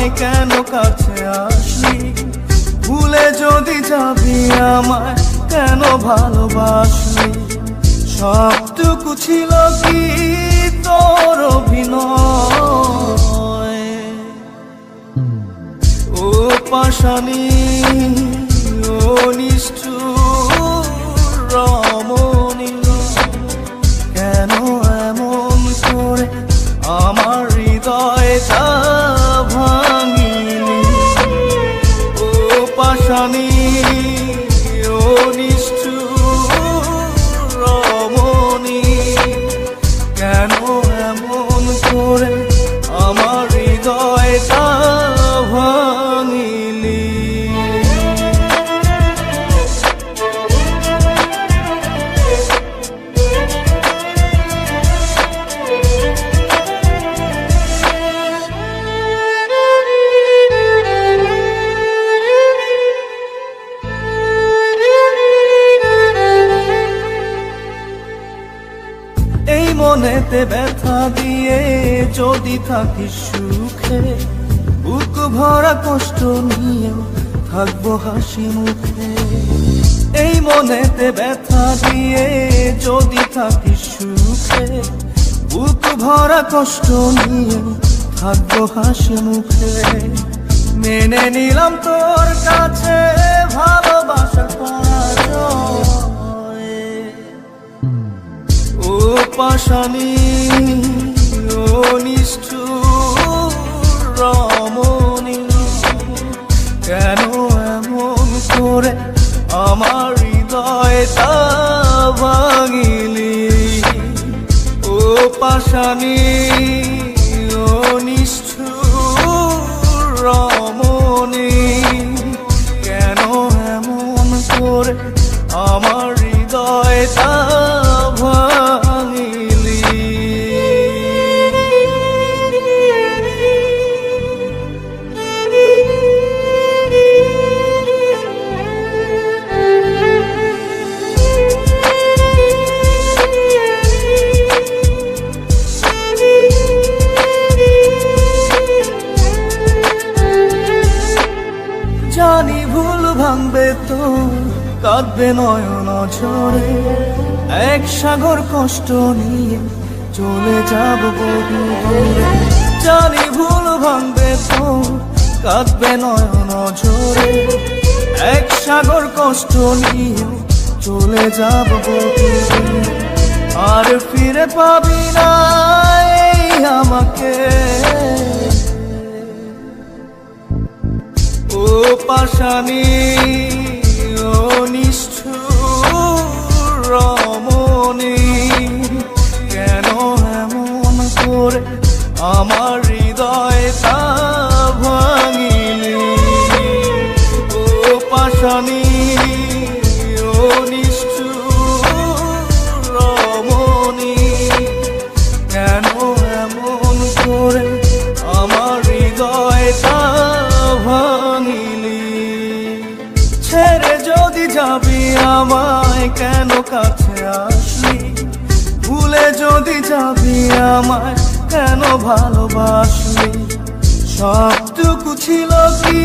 আমায় কেন কাছে আসলি? ভুলে যদি যাবি আমায় কেন ভালোবাসলি? সবটুকু ছিল কি তোর অভিনয়? ও পাশানি, ও নিষ্ঠুর রমণী, কেন এমন করে আমার হৃদয়টা ভাঙিলি? ও পাশানি, ও নিষ্ঠুর রমণী, কেন এমন করে আমার হৃদয়টা ভাঙিলি? এই মনেতে ব্যথা দিয়ে যদি থাকিস সুখে, বুক ভরা কষ্ট নিয়ে থাকবো হাসি মুখে। এই মনেতে ব্যথা দিয়ে যদি থাকিস সুখে, বুক ভরা কষ্ট নিয়ে থাকবো হাসি মুখে। মেনে নিলাম তোর কাছে ভালোবাসার পরাজয়। ও পাশানি, ও নিষ্ঠুর রমণী, কেন এমন করে আমার হৃদয়টা ভাঙিলি? ও পাশানি, ও নিষ্ঠুর রমণী, কেন এমন করে আমার হৃদয়টা ভাঙিলি? জানি ভুল ভাঙবে তো, কাঁদবে নয়ন ঝরে, এক সাগর কষ্ট নিয়ে চলে যাব বহু দূরে। জানি ভুল ভাঙবে তো, কাঁদবে নয়ন ঝরে, এক সাগর কষ্ট নিয়ে চলে যাব বহু দূরে। আর ফিরে পাবি না এই আমাকে। ও পাশানি, ও নিষ্ঠুর রমণী, কেন এমন করে আমার হৃদয়টা ভাঙিলি? ও পাশানি, ও নিষ্ঠুর রমণী, কেন এমন করে আমার হৃদয়টা ভাঙিলি? ছেড়ে যদি যাবি আমায় কেন কাছে আসলি? ভুলে যদি যাবি আমায় কেন ভালোবাসলি? সবটুকু ছিল কি